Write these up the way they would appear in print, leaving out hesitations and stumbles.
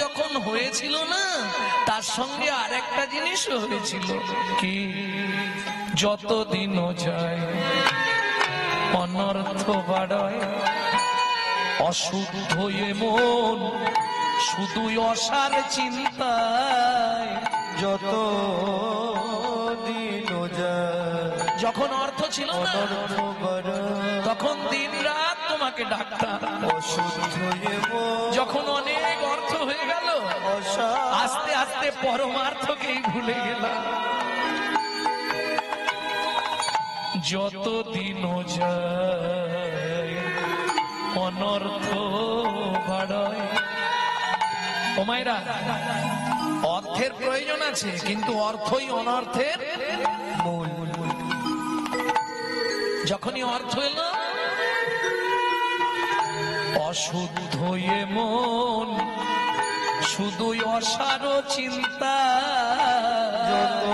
যখন হয়েছিল না, তার সঙ্গে আর একটা জিনিসও হয়েছিল কি, যতদিন যায় অনর্থ বাড়ায়, অশুদ্ধ মন শুধুই অসার চিন্তায়, যত দিন যায় যখন অর্থ ছিল না তখন দিন রাত তোমাকে ডাকতাম, অশুদ্ধ যখন অনেক অর্থ হয়ে গেল আস্তে আস্তে পরমার্থকেই ভুলে গেলাম। যত দিন যায় অনর্থ বাড়ায়। ও মায়েরা, অর্থের প্রয়োজন আছে, কিন্তু অর্থই অনর্থের মূল। যখনই অর্থ এলো, অশুদ্ধ মন শুধুই অসার চিন্তা, যত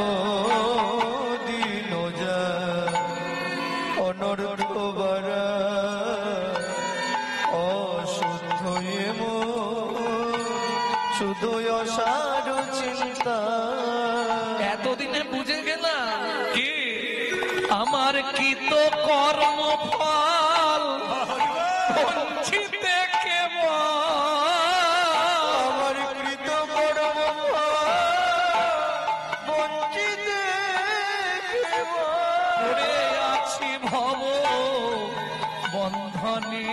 দিন যায় অনর্থ বাড়ায়, অশুদ্ধ শুধু অসার চিন্তা। এতদিনে বুঝে গেলাম কি, আমার কি তো কর্মফল বঞ্চিতে কেবল, আমার কৃত কর্মফল বঞ্চিতে পড়ে আছি ভব বন্ধনে,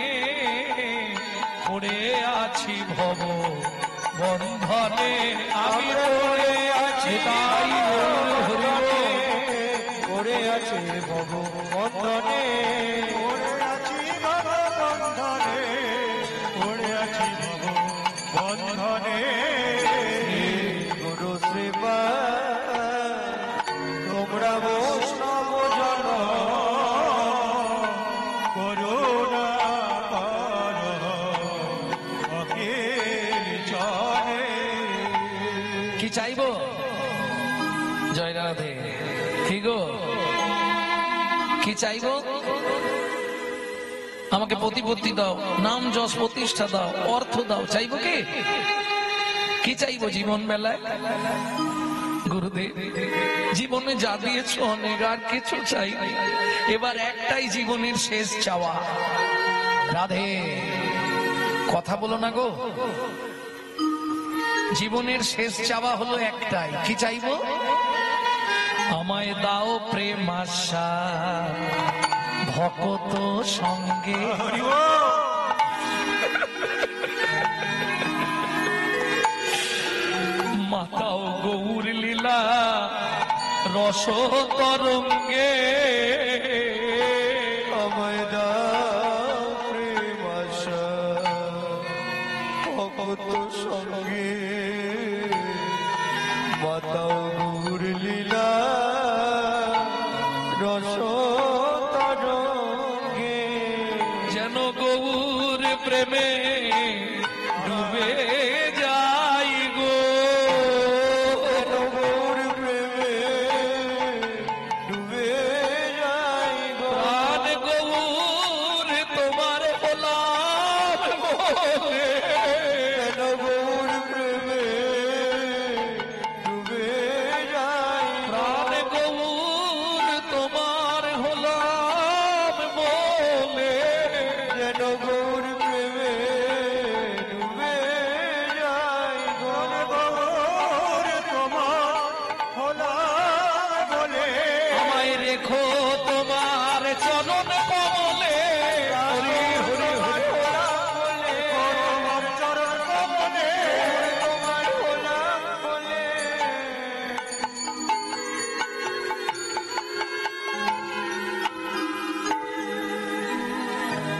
পড়ে আছি ভব বন্ধনে, আমি পড়ে আছি তাই পড়ে আছে ভব বন্ধনে, পড়ে আছি ভব বন্ধনে, পড়ে আছি ভব বন্ধনে। গুরু শ্রীপা তোমরা বৈষ্ণব জন করুণা করো অখিল জনে। কি চাইবো? জয় রাধে। কি গো, কি চাইবো? আমাকে প্রতিপত্তি দাও, নাম যশ প্রতিষ্ঠা দাও, অর্থ দাও, চাইবো কি? কি চাইবো জীবন বেলায়? গুরুদেব, জীবনে যা দিয়েছো অনেক, আর কিছু চাই নাই। এবার একটাই জীবনের শেষ চাওয়া। রাধে, কথা বলো না গো। জীবনের শেষ চাওয়া হলো একটাই, কি চাইবো? আমায় দাও প্রেম আশা ভকত সঙ্গে, মাতাও গৌর লীলা রস তরঙ্গে, আমায় দাও প্রেম আশা ভকত সঙ্গে, মাতাও গৌর লীলা রস তরঙ্গে, যেন গৌর প্রেমে ডুবে যাই গো, গৌর প্রেমে ডুবে যাই গো। প্রাণ গৌর তোমার গোলাম বলে, গৌর প্রেমে ডুবে যাই, প্রাণ গৌর তোমার গোলাম বলে, যেন গৌর প্রেমে ডুবে যাই, গৌর তোমার হলা বলে, আমায় রেখো তোমার চরণ কমলে, হরি হরি হরি। তোমার চরণ কমলে, তোমার হলা বলে।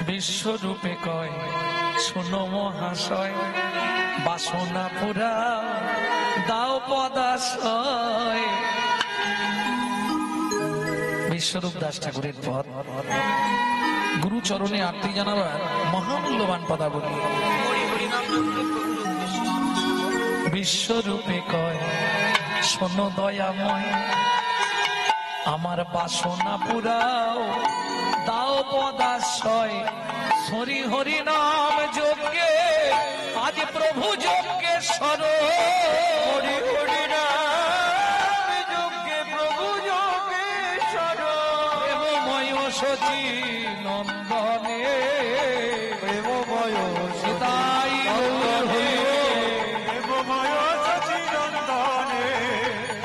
বিশ্বরূপে কয় শোনো মহাশয়, বাসনা পুরা দাও পদাশয়। বিশ্বরূপ দাস ঠাকুরের পদ, গুরু চরণে আরতি জানাবার মহামূল্যবান পদাবলী। বিশ্বরূপে কয় শোনো দয়াময়, আমার বাসনা পুরাও দাও পদাশয়। হরি হরি নাম যজ্ঞে আজ প্রভু যজ্ঞে যোগেশ্বর হরি হরি নাম যজ্ঞে প্রভু যোগেশ্বর প্রেমময় সচি নন্দনে প্রেমময় সীতাই গৌর হরি প্রেমময় শচী নন্দনে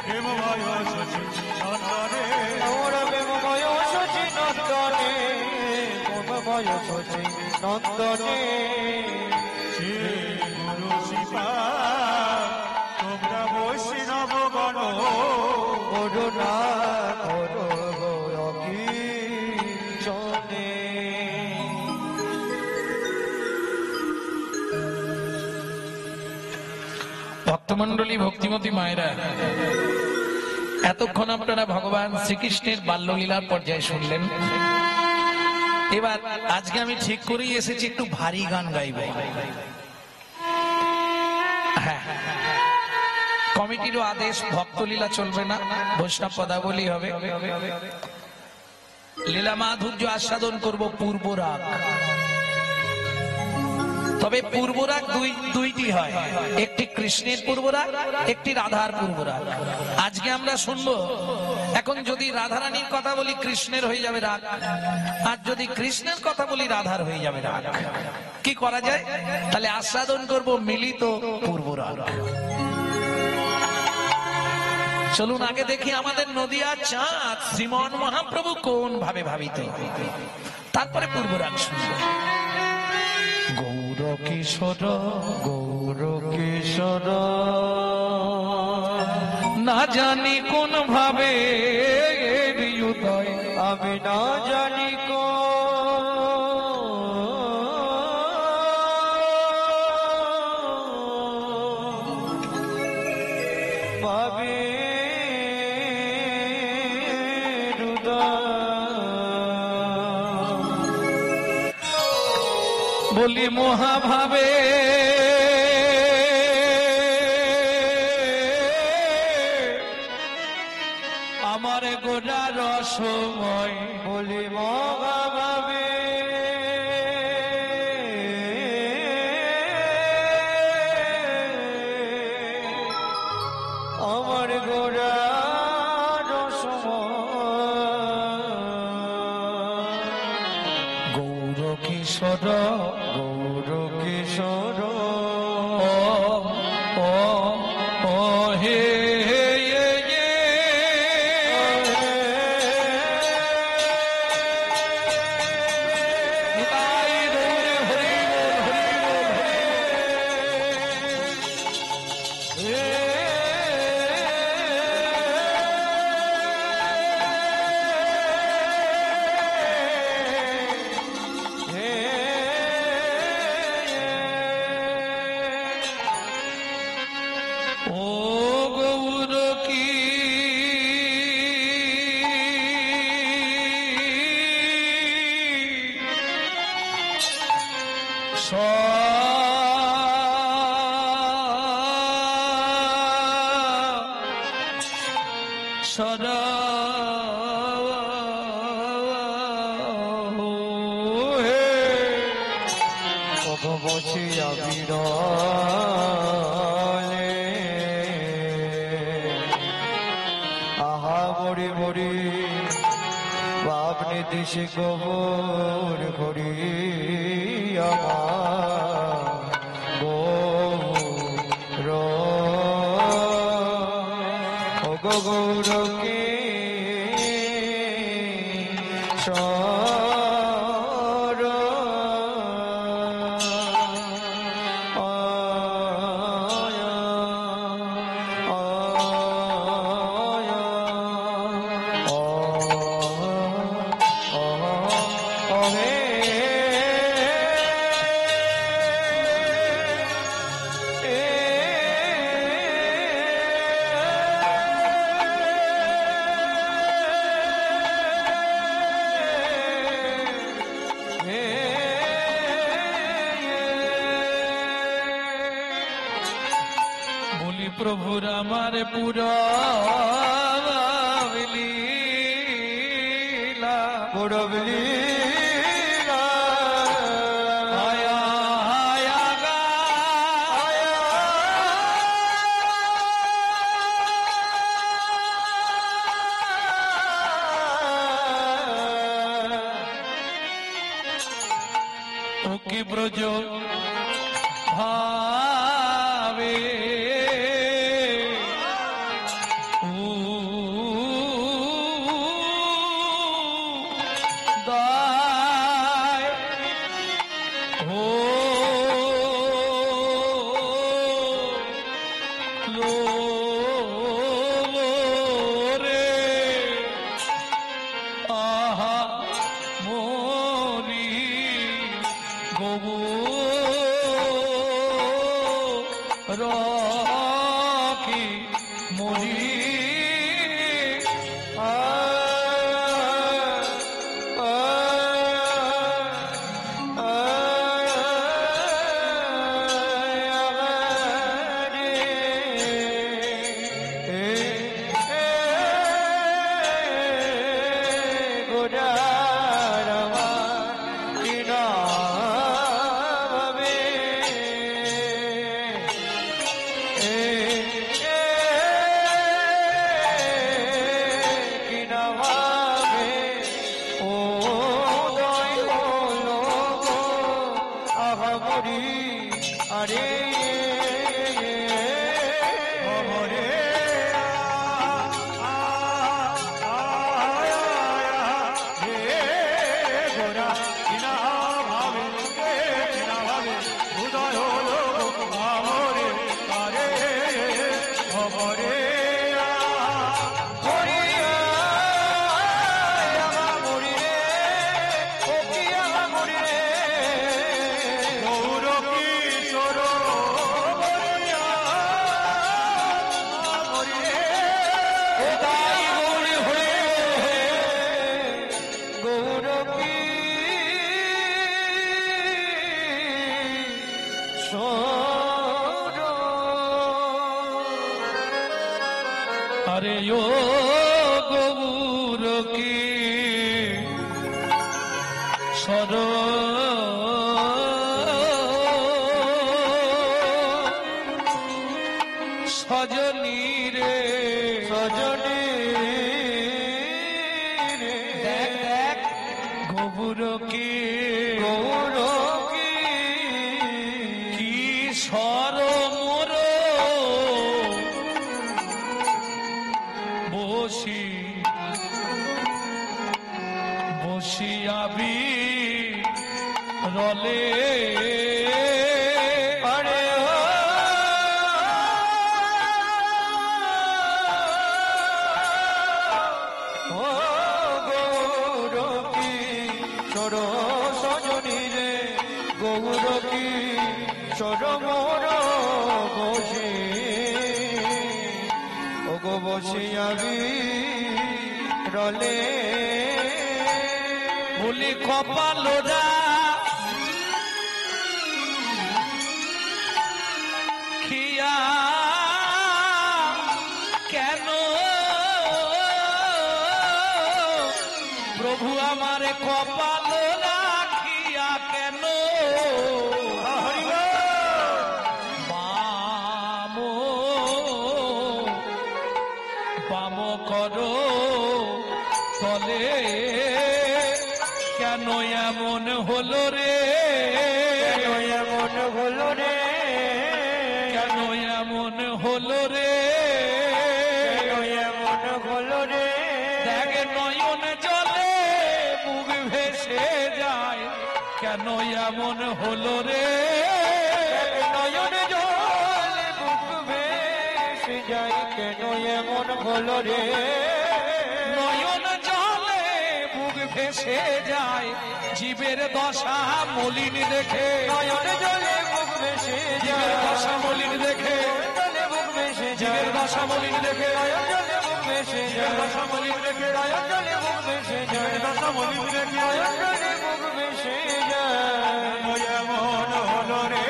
প্রেমময় শচী নন্দনে আমার প্রেমময় শচী নন্দনে প্রেমময় শচী নন্দনে গুরু শিবা তোমরা বৈষ্ণব গণ করুণা করো জনে ভক্তমন্ডলী, ভক্তিমতী মায়েরা, এতক্ষণ আপনারা ভগবান শ্রীকৃষ্ণের বাল্যলীলার পর্যায়ে শুনলেন। এবার আজকে আমি ঠিক করেই এসেছি একটু ভারী গান গাইব। হ্যাঁ, কমিটিরও আদেশ, ভক্তলীলা চলবে না, বৈষ্ণব পদাবলী হবে। লীলা মাধুর্য আস্বাদন করব পূর্ব রাগ। তবে পূর্বরাগ দুইটি হয়, একটি কৃষ্ণের পূর্বরাগ, একটি রাধার পূর্বরাগ। আজকে আমরা শুনবো। এখন যদি রাধারানীর কথা বলি কৃষ্ণের হয়ে যাবে রাগ, আর যদি কৃষ্ণের কথা বলি রাধার হয়ে যাবে রাগ। কি করা যায়? তাহলে আস্বাদন করব মিলিত পূর্বরাগ। চলুন আগে দেখি আমাদের নদিয়ার চাঁদ শ্রীমন মহাপ্রভু কোন ভাবে ভাবিত, তারপরে পূর্বরাগ শুনবো। গৌর কিশোর গৌর কিশোর না জানি কোন ভাবে হৃদয়, আমি না জানি ভাবে বলি মহাভাবে আমার গোড়া রসময়, বলি মহাভাবে আমার গোড়া গৌর কিশোর গৌর কিশোর ও ও হে বসিয়া বিরলে আহা মরি মরি বাপনি দিশে গোবর করি গৌর গৌর কে প্রভুর আমার পুরা লীলা পুরবলি আয়া আয়া গা আয়া ব্রজ ভাবে দায় ও লো রে আহা মরি গবু রকি মরি আরে আরে ও গৌর কি সর সজনী রে সজনী দেখ দেখ গৌর কি গৌর কি সর মোর বসি বসিয়াবি রলে আরে ও গৌর কি সর সজনী রে গৌর কি সর মোর বসে ও গো বসিয়াবি রলে বলি কপালরা খিয়া কেন প্রভু আমার কপাল রাখিয়া কেন বাম বাম করো তলে কেন এমন হলো রে এমন হলো রে কেন এমন হলো রে এমন হলো রে দেখ নয়ন জলে মুখ ভেসে যায় কেন এমন হলো রে নয়ন জল বুক ভেসে যায় কেন এমন হলো রে নয়ন জলে বুক ভেসে যায় জীবের দশা মলিন দেখে নয়ন জলে বুক ভেসে জীবের যায় দশা মলিন দেখে জলে বুক ভেসে জীবের যায় দশা মলিন দেখে নয়ন জলে বুক ভেসে জীবের যায় দশা মলিন দেখে নয়ন জলে বুক ভেসে যায় দশা মলিন দেখে নয়ন জলে বুক ভেসে যায় এমন হলো রে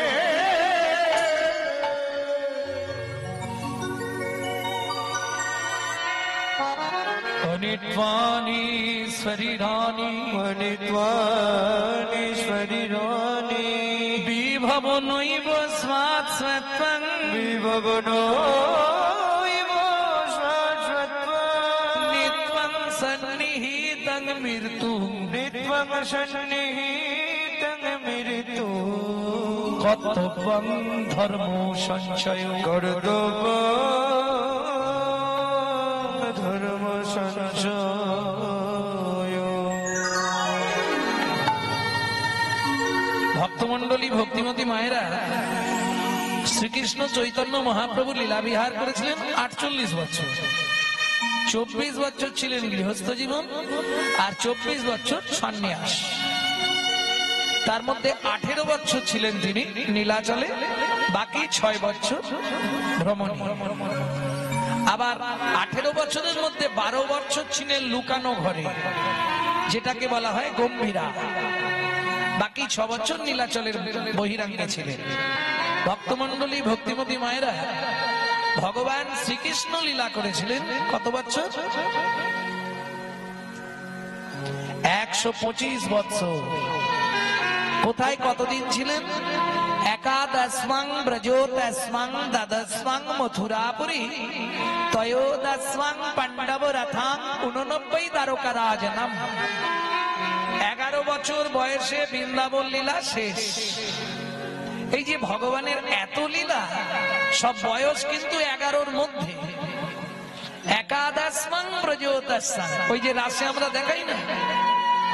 অনির্বাণীশ্বরী রানী মনিত্বানীশ্বরী রানী বিভব নৈব স্মাৎ স্বত্বং বিভবনো নিত্যং সন্নিহিতং মৃত্যুং নিত্যং সন্নিহিতং মৃত্যু কর্তব্যং ধর্ম সঞ্চয় কর্তব্য ধর্ম সঞ্চয়। ভক্তমন্ডলী, ভক্তিমতী মায়েরা, শ্রীকৃষ্ণ চৈতন্য মহাপ্রভু লীলা বিহার করেছিলেন 48 বছর। 24 বছর ছিলেন গৃহস্থ জীবন আর 24 বছর সন্ন্যাস। তার মধ্যে 18 বছর ছিলেন তিনি নীলাচলে, বাকি 6 বছর ভ্রমণ। আবার 18 বছরের মধ্যে 12 বছর ছিলেন লুকানো ঘরে, যেটাকে বলা হয় গম্ভীরা। বাকি 6 বছর নীলাচলের বহিরাঙ্গে ছিলেন। ভক্তমন্ডলী, ভক্তিমতী মায়েরা, ভগবান শ্রীকৃষ্ণ লীলা করেছিলেন কত বছর? 125 বছর। কোথায় কতদিন ছিলেন? একাদশমং ব্রজোদশমং দদশমং মথুরাপুরী ত্রয়োদশমং পাণ্ডব রথাং 89 দ্বারকারাজনম। 11 বছর বয়সে বৃন্দাবন লীলা শেষ। এই যে ভগবানের এত লীলা, সব বয়স কিন্তু 11-র মধ্যে। একাদশমং ব্রজোদশমং, ওই যে রাসে আমরা দেখাই না,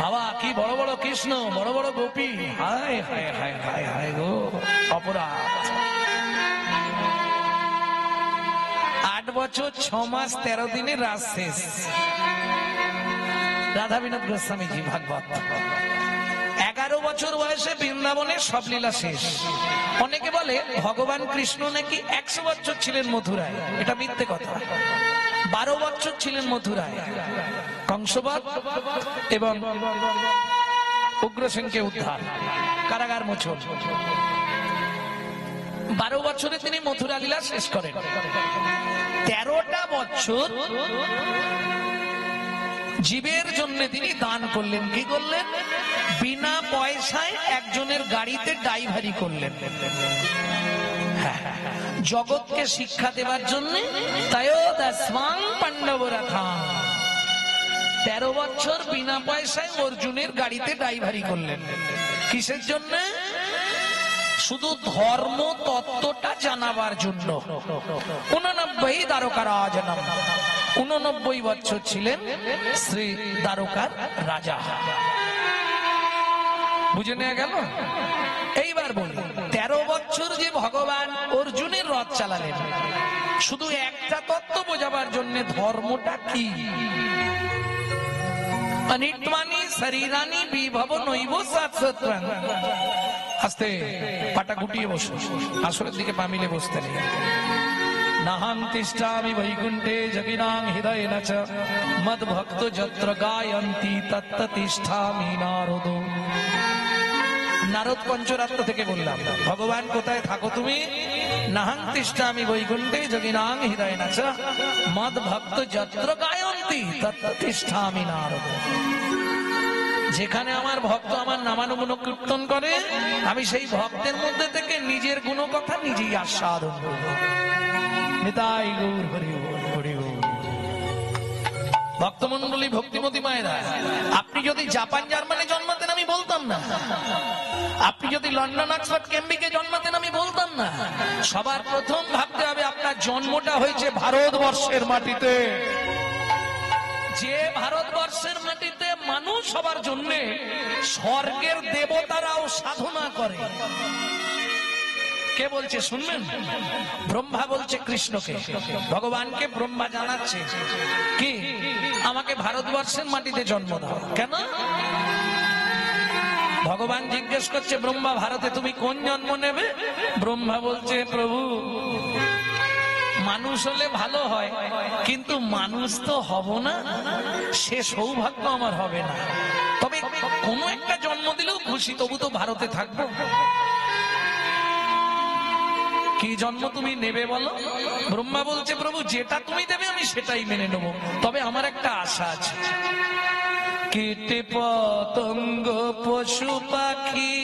বাবা কি বড় বড় কৃষ্ণ, বড় বড় গোপী, হায় হায় হায় হায় হায় গো অপরাধ। 8 বছর 6 মাস 13 দিনে রাস শেষ। রাধা বিনোদ গোস্বামীজি ভাগবত। 11 বছর বয়সে বৃন্দাবনের সব লীলা শেষ। অনেকে বলে ভগবান কৃষ্ণ নাকি 100 বছর ছিলেন মথুরায়, এটা মিথ্যে কথা। 12 বছর ছিলেন মথুরায়, কংসবধ এবং উগ্রসেনকে উদ্ধার, কারাগার মোচন। 12 বছরে তিনি মথুরা লীলা শেষ করেন। 13টা বছর জীবের জন্য তিনি দান করলেন। কি করলেন? বিনা পয়সায় একজনের গাড়িতে ড্রাইভারি করলেন, জগৎকে শিক্ষা দেবার জন্য। ত্রয়োদশমং পাণ্ডব রথাং, 13 বছর বিনা পয়সায় অর্জুনের গাড়িতে ড্রাইভারি করলেন। কিসের জন্য? শুধু ধর্ম তত্ত্বটা জানাবার জন্য। 89 দ্বারকারাজনম, 89 বছর ছিলেন শ্রী দ্বারকার রাজা। বুঝে নেওয়া গেল? এইবার বলি, 13 বছর যে ভগবান অর্জুনের রথ চালালেন, শুধু একটা তত্ত্ব বোঝাবার জন্য, ধর্মটা কি। অনিত্বানি শরীরানি বিভব নৈব শাশ্বতং। আস্তে পাটা গুটিয়ে বসো, আসরের দিকে পা মিলে বসতে নেই। নাহং তিষ্ঠামি বৈকুণ্ঠে যোগিনাং হৃদয়েন চ মদ ভক্ত যত্র গায়ন্তি তত্র তিষ্ঠামি নারদ। নারদ পঞ্চরাত্র থেকে বললাম, ভগবান কোথায় থাকো তুমি? নাহং তিষ্ঠামি বৈকুণ্ঠে যোগিনাং হৃদয়েন চ মদ ভক্ত যত্র গায়ন্তি তত্র তিষ্ঠামি নারদ। যেখানে আমার ভক্ত আমার নামানুগুণ কীর্তন করে, আমি সেই ভক্তের মধ্যে থেকে নিজের গুণ কথা নিজেই আস্বাদন করব। নিতাই গৌর হরি বল, হরি বল। ভক্তমন্ডলী, ভক্তিমতী মায়েরা, আপনি যদি জাপান জার্মানি জন্মাতেন আমি বলতাম না, আপনি যদি লন্ডন অক্সফোর্ড কেমব্রিজে জন্মাতেন আমি বলতাম না। সবার প্রথম ভাবতে হবে আপনার জন্মটা হয়েছে ভারতবর্ষের মাটিতে। যে ভারতবর্ষের মাটিতে মানুষ সবার জন্য স্বর্গের দেবতারাও সাধনা করে। কে বলছে শুনবেন? ব্রহ্মা বলছে কৃষ্ণকে, ভগবানকে ব্রহ্মা জানাচ্ছে কি, আমাকে ভারতবর্ষের মাটিতে জন্ম দাও। কেন? ভগবান জিজ্ঞেস করছে ব্রহ্মা, ভারতে তুমি কোন জন্ম নেবে? ব্রহ্মা বলছে, প্রভু মানুষ হলে ভালো হয়, কিন্তু মানুষ তো হব না, সে সৌভাগ্য আমার হবে না। তবে কোনো একটা জন্ম দিলেও খুশি, তবু তো ভারতে থাকবো। কি জন্ম তুমি নেবে বলো? ব্রহ্মা বলছে, প্রভু যেটা তুমি দেবে আমি সেটাই মেনে নেব, তবে আমার একটা আশা আছে। কীট পতঙ্গ পশু পাখি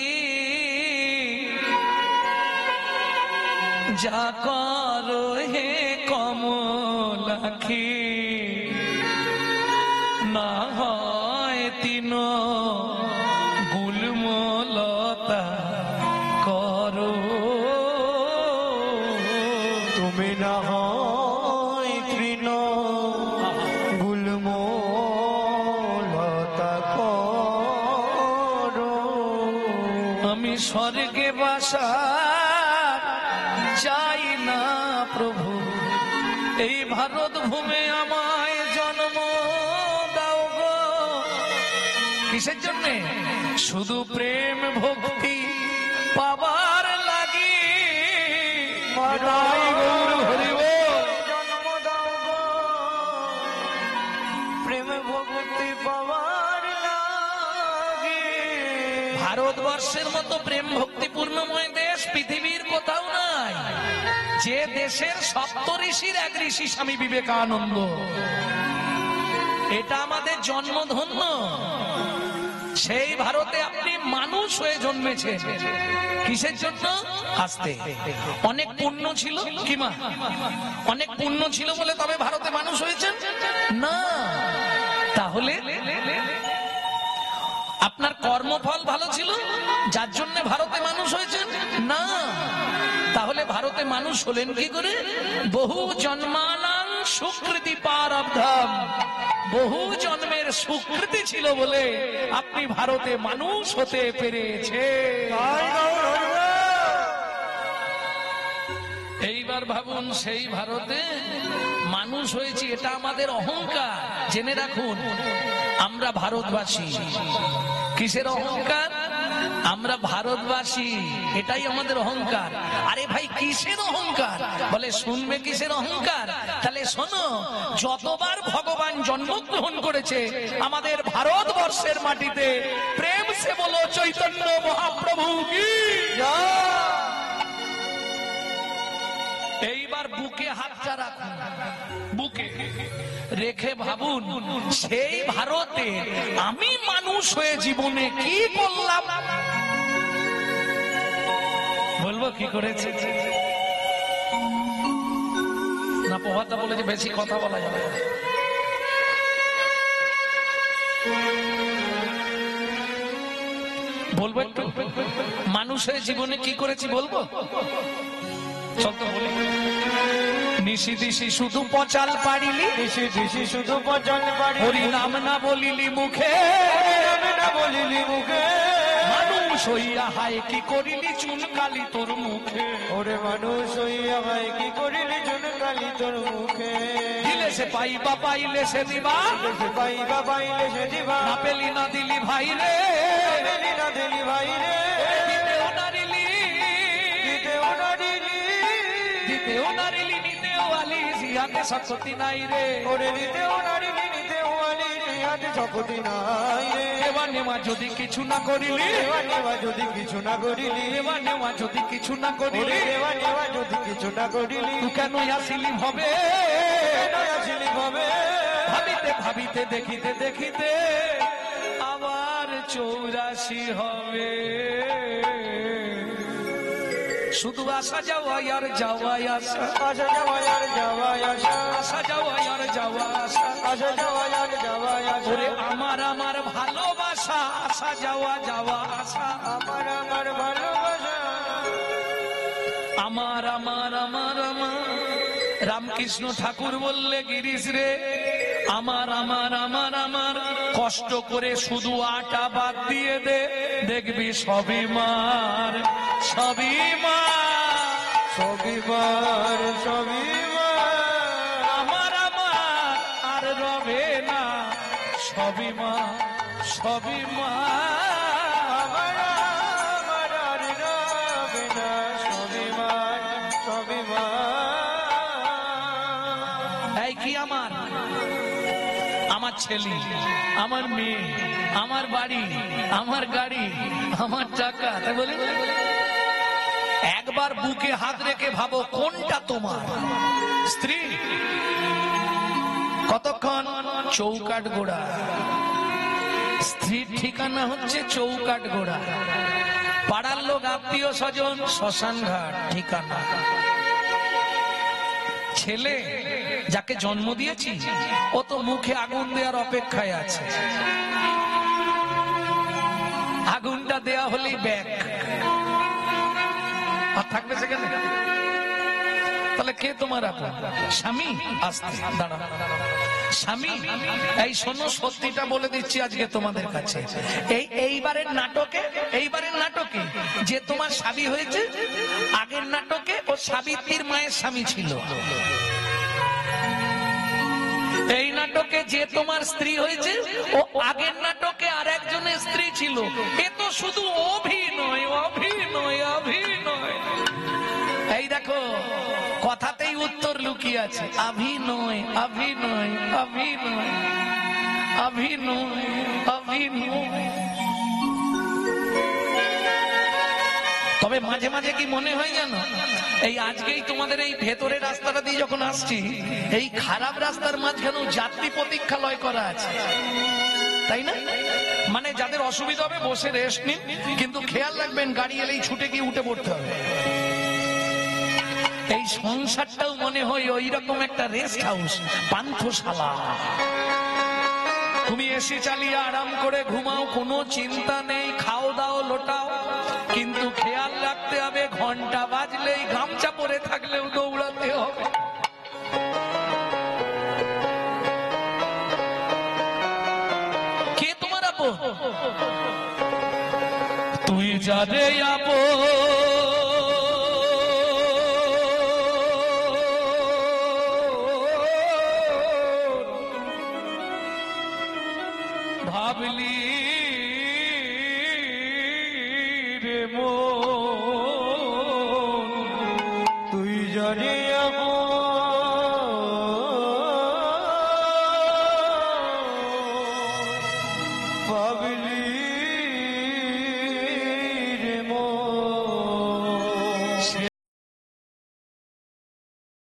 যা করো হে কমলাখি, না হয় তিন গুলমলতা তুমি না হয় তৃণ গুল্মলতা করো। আমি স্বর্গে বাসা চাই না প্রভু, এই ভারত ভূমে আমায় জন্ম দাও গো। কিসের জন্য? শুধু প্রেম ভক্তি পাবার লাগি। জন্ম দাও গো, প্রেম ভক্তি পাওয়ার লাগি। ভারতবর্ষের মতো প্রেম ভক্তিপূর্ণময় দেশ পৃথিবীর কোথাও নাই। যে দেশের সপ্ত ঋষির এক ঋষি স্বামী বিবেকানন্দ, এটা আমাদের জন্মধন্য। সেই ভারতে আপনি মানুষ হয়ে জন্মেছেন। কিসের জন্য? আসতে অনেক পুণ্য ছিল কি মা? অনেক পুণ্য ছিল বলে তবে ভারতে মানুষ হয়েছেন না। তাহলে আপনার কর্মফল ভালো ছিল যার জন্য ভারতে মানুষ হয়েছেন না। তাহলে ভারতে মানুষ হলেন কি করে? বহু জন্মানাং সুকৃতি প্রারব্ধম, বহু জন্মের সুকৃতি ছিল বলে আপনি ভারতে মানুষ হতে পেরেছে। এইবার ভাবুন, সেই ভারতে মানুষ হয়েছি, এটা আমাদের অহংকার। জেনে রাখুন, আমরা ভারতবাসী। কিসের অহংকার? আমরা ভারতবাসী, এটাই আমাদের অহংকার। আরে ভাই কিসের অহংকার? বলে শুনবে কিসের অহংকার? তাহলে শোনো, যতবার ভগবান জন্মগ্রহণ করেছে আমাদের ভারতবর্ষের মাটিতে, প্রেম সে বলো চৈতন্য মহাপ্রভু কি। এইবার বুকে হাতটা রাখুন, বুকে রেখে ভাবুন, সেই ভারতে আমি মানুষ হয়ে জীবনে কি করলাম? বলবো কি করেছে না? প্রভাতটা বলে যে বেশি কথা বলা যাবে। বলবো একটু মানুষ হয়ে জীবনে কি করেছি বলবো? চল তো বলি। নিশি দিশি শুধু পচাল পারিলি, দিশি দিশি শুধু পচন পারি, হরি নাম না বলিলি মুখে, না বলিলি মুখে। মানুষ হইয়া হায় কি করিলি চুনকালি তোর মুখে। ওরে মানুষ হইয়া ভাই কি করিলি চুনকালি তোর মুখে। দিলে সে পাইবা পাইলে সে দিবা, সে পাইবা পাইলে সে দিবা, না পেলি না দিলি ভাই রে, পেলি না দিলি ভাই রে। দিতেও নারিলি, দিতেও নারিলি, দিতেও নারিলি, নিতেও আলি, জিয়াতে শক্তি নাই রে। ওরে দিতেও নারিলি, নিতেও আলি, হাতে শক্তি নাই রে। দেওয়া নেওয়া যদি কিছু না করিলি, দেওয়া নেওয়া যদি কিছু না করিলি, দেওয়া নেওয়া যদি কিছু না ওরে করিলি, দেওয়া নেওয়া যদি কিছু না করিলি, তুই কেন আসিলি হবে? কেন আসিলি ভাবে? ভাবিতে ভাবিতে দেখিতে দেখিতে আবার 84 হবে। শুধু আসা যাওয়া আর যাওয়া আসা, আসা যাওয়া আর যাওয়া আসা, আসা যাওয়া আর যাওয়া আসা, আসা যাওয়া আর যাওয়া আসা। ওরে আমার আমার ভালোবাসা, আসা যাওয়া যাওয়া আসা, আমার আমার ভালোবাসা, আমার আমার আমার আমার। রামকৃষ্ণ ঠাকুর বললে গিরিশ রে, আমার আমার আমার আমার, কষ্ট করে শুধু আটা বাদ দিয়ে দে, দেখবি সবই মার, সবই মার, সবই মার, সবই মার। আমার আমার আর রবে না, সবই মার, সবই মার। আমার আমার আর রবে না, সবই মার, সবই মার। এই কি আমার, আমার ছেলে, আমার মেয়ে, আমার বাড়ি, আমার গাড়ি, আমার টাকা, তাই বলি। একবার বুকে হাত রেখে ভাবো কোনটা তোমার? স্ত্রী কতক্ষণ? চৌকাঠ গোড়া। স্ত্রীর ঠিকানা হচ্ছে চৌকাঠ গোড়া। পাড়ার লোক আত্মীয় স্বজন শ্মশান ঘাট ঠিকানা। ছেলে যাকে জন্ম দিয়েছি ও তো মুখে আগুন দেওয়ার অপেক্ষায় আছে। আগুনটা দেয়া হলেই ব্যাগ, আর থাকবে সেখানে। তাহলে কে তোমার আপন? স্বামী? আস্তে দাঁড়া, স্বামী। এই শোনো, সত্যিটা বলে দিচ্ছি আজকে তোমাদের কাছে। এইবারের নাটকে যে তোমার স্বামী হয়েছে, আগের নাটকে ও সাবিত্রীর মায়ের স্বামী ছিল। এই নাটকে যে তোমার স্ত্রী হয়েছে, ও আগের নাটকে আর একজনের স্ত্রী ছিল। এ তো শুধু অভিনয়, অভিনয়, অভিনয়। এই দেখো, কথাতেই উত্তর লুকিয়ে আছে। অভিনয়, অভিনয়, অভিনয়, অভিনয়, অভিনয়। তবে মাঝে মাঝে কি মনে হয় জানো, এই আজকেই তোমাদের এই ভেতরের রাস্তাটা দিয়ে যখন আসছি, এই খারাপ রাস্তার মাঝখানেও যাত্রী প্রতীক্ষালয় করা আছে, তাই না? মানে যাদের অসুবিধা হবে বসে রেস্ট নিন, কিন্তু খেয়াল রাখবেন গাড়ি এলেই ছুটে গিয়ে উঠে পড়তে হবে। এই সংসারটাও মনে হয় ওই রকম একটা রেস্ট হাউস, পান্থশালা। তুমি এসি চালিয়ে আরাম করে ঘুমাও, কোনো চিন্তা নেই, খাও দাও লোটাও, কিন্তু খেয়াল রাখতে হবে ঘন্টা বাজলেই গামছা পরে থাকলেও দৌড়াতে হবে। কে তোমার আপন? তুই যারে আপন ভাবলি রে মো।